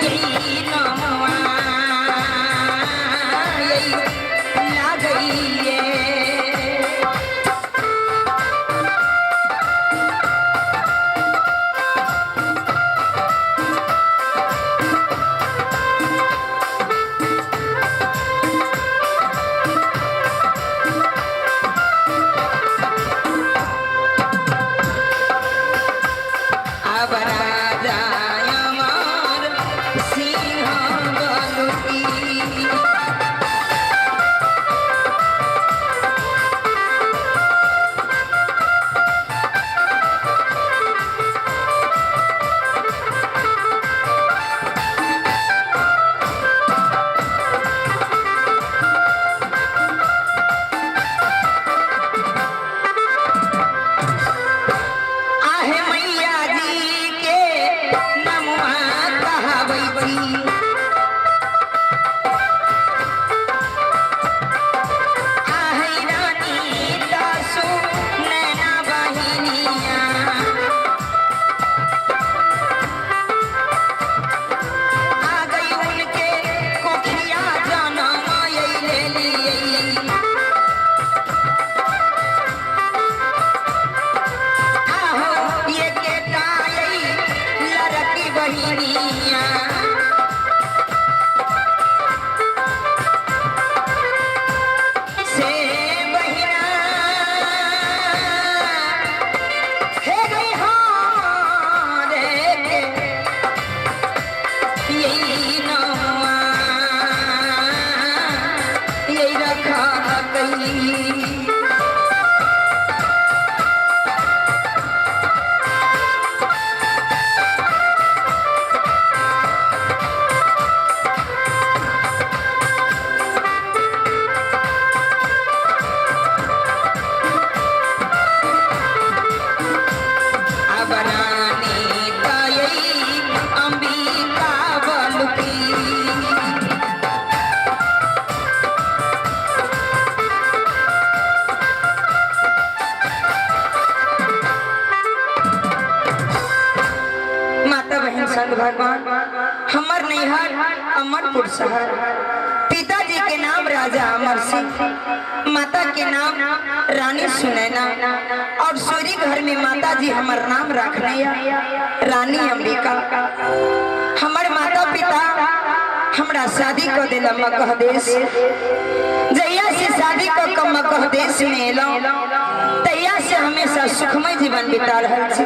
यही नमवा यही लागइए अब राजा अमर सिंह बलुकी आहे मैया जी के नमवा कहावैती आहे रानी दासु नैना बहिनिया आ गई उनके कोखिया जनम ले लिए आहो ये के काई लड़की बहिनिया से बहिना हे गई रे के यही नवा यही रखा गई अब रानी तयई अंबिका बलुकी माता बहन संग भगवान हमर नैहर अमरपुर शहर पिताजी के नाम राजा अमर सिंह माता के नाम रानी सुनैना और सूरी घर में माता जी हमर नाम रखने रानी अंबिका हमर माता पिता हमरा शादी को दिला मगह देश जहिया से शादी को मगह देश में एलो तहिया से हमेशा सुखमय जीवन बिता रहल छी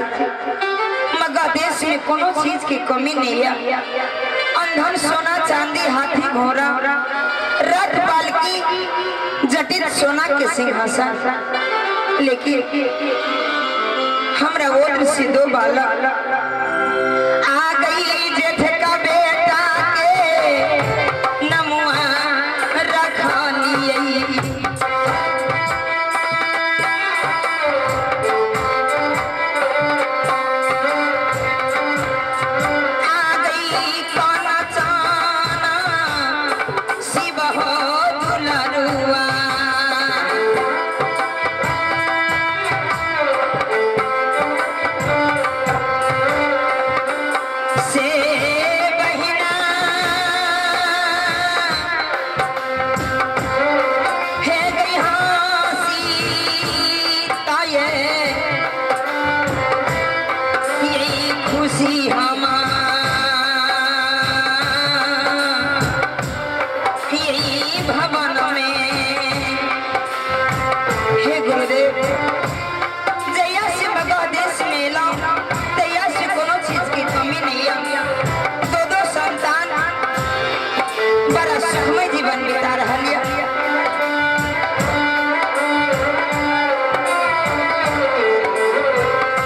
मगह देश में कोनो चीज की कमी नहीं है अंधन सोना चांदी हाथी घोड़ा रथ पालकी जटित सोना के सिंहासन लेकिन हमरा ओर से दो बालक आ गई जेठ का बेटा के नमुआ रखनिए आ गई कौन चाना शिव हो दुलरुआ से बहिना हे गई हंसी ताये यही खुशी हमार यही भवन में हे गुरुदेव जया से मगह देश में एलो तैया से कोनो चीज की कमी नहीं है दो दो संतान बड़ा सुखमय जीवन बिता रहल है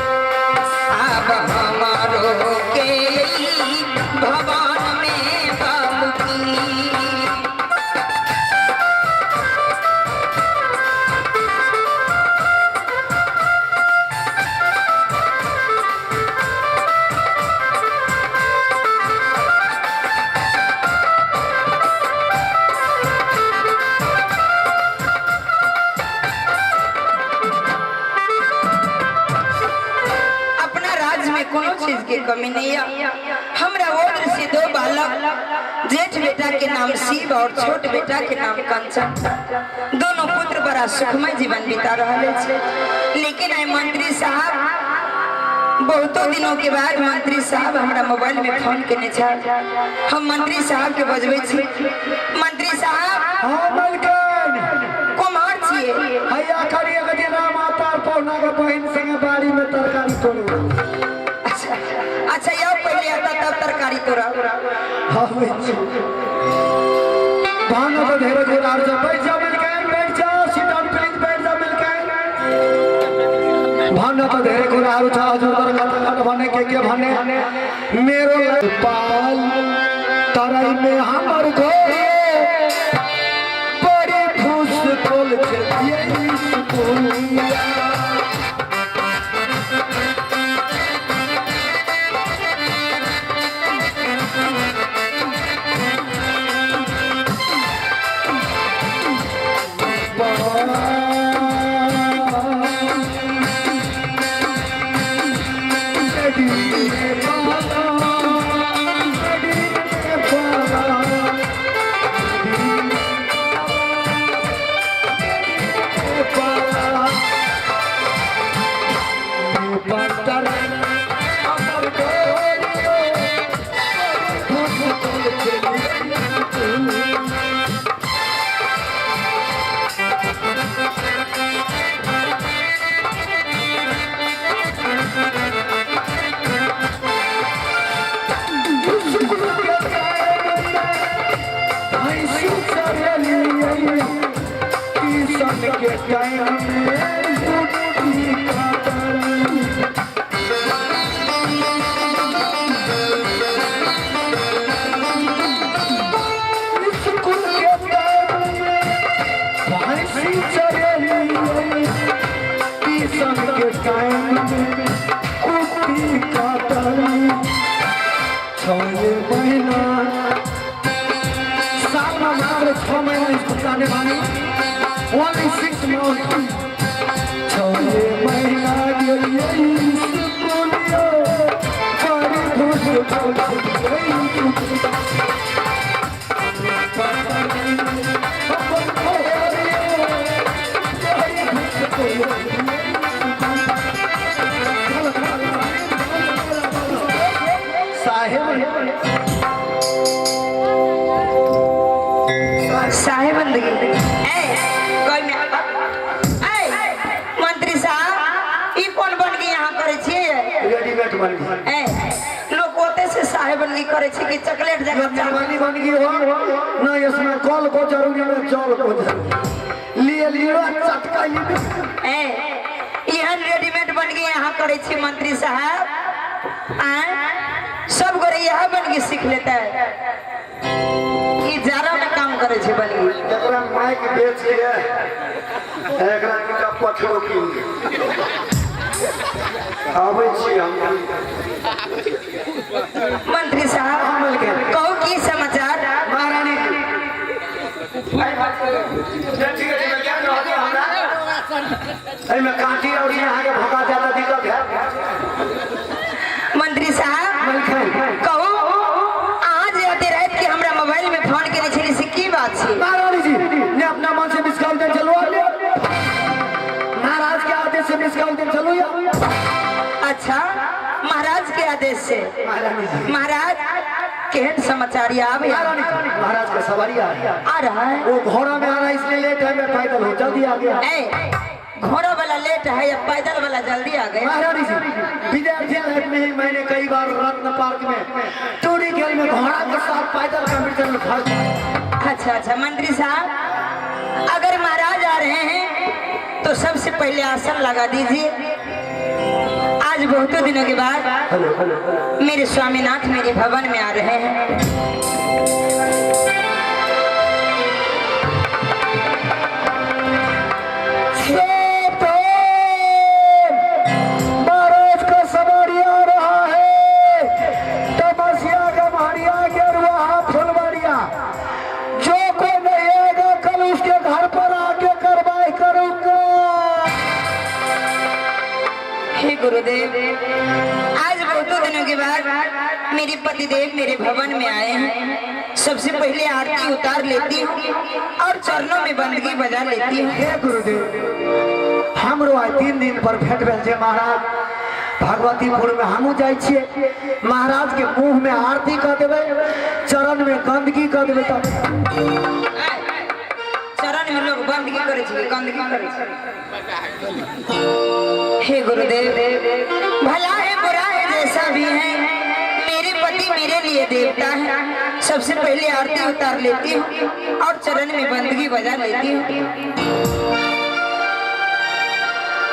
अब हमारो के में कोनो चीज की कमी नहीं है। हमरा ओद्र से दो बालक, जेठ बेटा के नाम शिव और छोट बेटा के नाम कंचन, दोनों पुत्र बड़ा सुखमय जीवन बिता रहे छे। लेकिन आई मंत्री साहब बहुतों दिनों के बाद मंत्री साहब हमारा मोबाइल में फोन करने छे। हम मंत्री साहब के बजबै छी। मंत्री साहब हाँ मलकन कुमार छिए। हैया करिए गजे राम आता पौना के बहन संगे बाड़ी में तरकारी तोड़ो। अच्छा अच्छा यो पहले आता तब तरकारी तोड़ा। हाँ भानो तो ढेर गुरार जा बैठ जा मलकन बैठ जा सिट डाउन प्लीज बैठ जा मलकन। भानो तो ढेर गुरार उठा हजूर तरकारी बने के भने मेरो पाल तरई में हमर घर बड़ी खुश खोल के यही सुनिया मंत्री साहब ई कौन बन के यहाँ करे छे? रेडीमेड बन गई लोग होते से साहेब बन के करे छे कि चॉकलेट जगह जवानी बन गई हो ना इसमें कॉल को जरूरी है चौल को लिए लिए चटका यहाँ रेडीमेड बन के यहाँ करे छे मंत्री साहब। सब गोरे यहाँ बन के सीख लेता है। ये जारा में काम करे छे बन के एकरा माइक बेच के एकरा का पठरो की आबै छी हम। मंत्री साहब कहो की समाचार? महारानी में कांटी और यहाँ के भगा ज्यादा दिक्कत है। मंत्री साहब कहो आज आते रात के हमरा मोबाइल में फोन करे छे से की बात छे? महारानी जी ने अपना मन से डिस्काउंट दे चलो महाराज के आदेश से डिस्काउंट दे चलो। अच्छा महाराज के आदेश से। महाराज केहन समाचार आवे? महाराज का सवारी आ रहा है। वो घोड़ा में आ रहा है इसलिए लेट है। मैं पैदल हूँ जल्दी आ गया। घोड़ा वाला लेट है या पैदल वाला जल्दी आ गए? महारानी जी विद्यार्थी लाइफ में ही मैंने कई बार रत्न पार्क में टूरी खेल में घोड़ा के साथ पैदल कंपटीशन में भाग लिया। अच्छा अच्छा मंत्री साहब अगर महाराज आ रहे हैं तो सबसे पहले आसन लगा दीजिए। आज बहुत दिनों के बाद मेरे स्वामीनाथ मेरे भवन में आ रहे हैं। महाराज का सवारी आ रहा है। तमसिया का मारिया गेरुआ फुलवारिया जो कोई नहीं आएगा कल उसके घर पर आके कार्रवाई करूंगा। हे गुरुदेव आज बहुत दिनों के बाद मेरे पतिदेव मेरे भवन में आए हैं। सबसे पहले आरती उतार लेती हूँ और चरणों में बंदगी बजा लेती हूँ। हे गुरुदेव, हमरो आज 3 दिन पर भेंट भेल छै महाराज। भगवतीपुर में हमू जाय छियै, महाराज के मुंह में आरती कर देबै, चरण में गंदगी कर देबै तब चरण में लोग बंदगी करे छै, गंदगी करे छै। हे गुरुदेव, भला है बुरा है जैसा भी है, मेरे पति मेरे लिए देवता है। सबसे पहले आरती उतार लेती हूँ और चरण में बंदगी बजा लेती हूँ।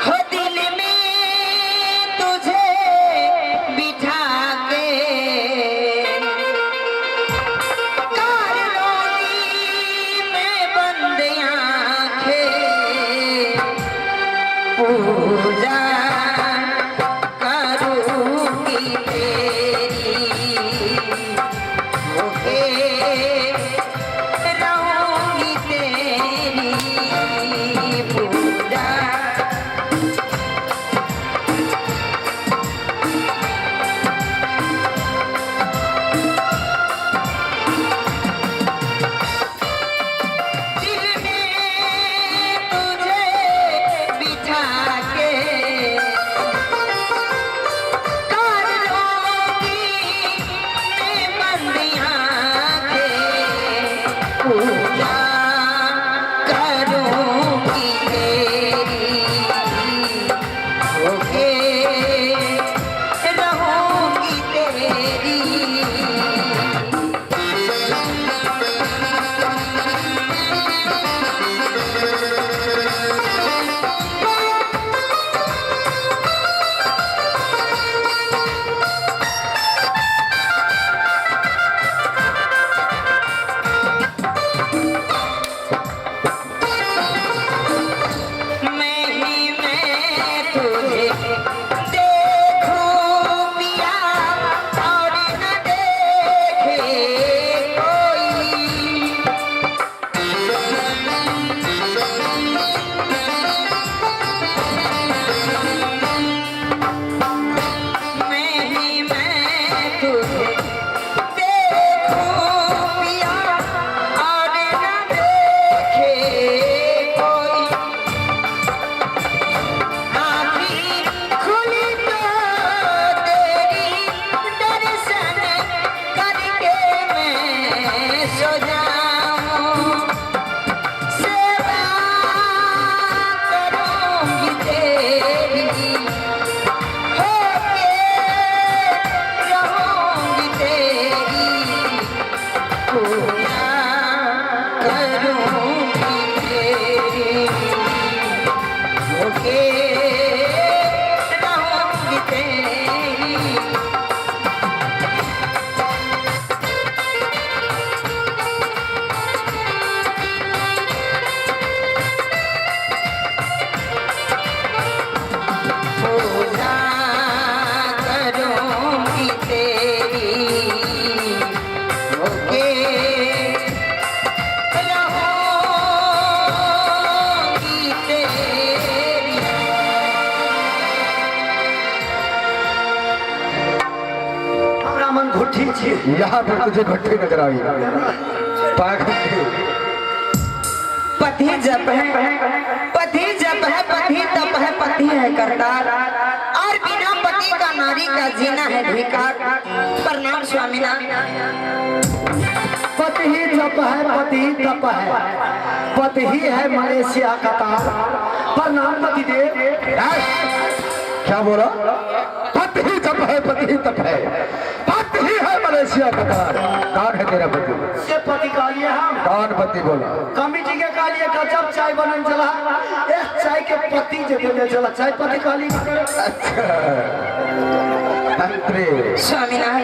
हो दिल में तुझे बिठा के कर लूंगी मैं बंद आंखें, पूजा करूंगी तेरी, होके रहूंगी तेरी पूजा। दिल में तुझे बिठा के कर लूंगी मैं बंद आंखें, पूजा करूंगी तेरी, होके रहूंगी तेरी। मैं ही मैं तुझे देखूं पिया और न देखे कोई, मैं ही मैं तुझे देखूं पिया और न देखे कोई, आँखें खुली तो तेरी दर्शन करके मैं सो जाऊं, सेवा करूंगी तेरी, होके रहूंगी तेरी, पूजा करूंगी तेरी, होके रहूंगी तेरी। पूजा करूंगी तेरी, होके रहूंगी तेरी। हमरा मन घुट्ठी छै, यहाँ पर तुझे घट्टी नजर आई, पाखंडी। पति जप है, पति जप है, पति तप है, पति है करतार, और बिना पति का नारी का जीना है धिकार। प्रणाम स्वामीनाथ। पति ही जप है, पति ही तप है, पति ही है मलेशिया का तार। प्रणाम पतिदेव। क्या बोला? पति ही जप है, पति ही तप है, पति ही है मलेशिया का तार। कौन है तेरा पति? से पति कालिए हम कौन पति बोला? कमिटी के कालिए गजब चाय बनन चला, एक चाय के पति जे देले चला, चाय पति काली। मंत्री स्वामीनाथ,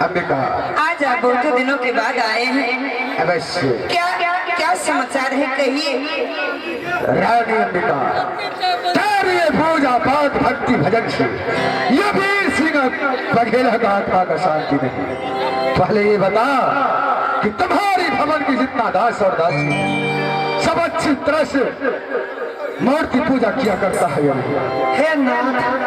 अंबिका, आज आप बहुत दिनों के बाद आए हैं, अवश्य। क्या क्या समाचार है कहिए। रानी अंबिका, तेरी पूजा पाठ भक्ति भजन से ये भी सिंह बघेला का आत्मा का शांति नहीं। पहले ये बता कि तुम्हारी भवन की जितना दास और दासी सब अच्छी तरह से मूर्ति पूजा किया करता है या नहीं? हे नाथ,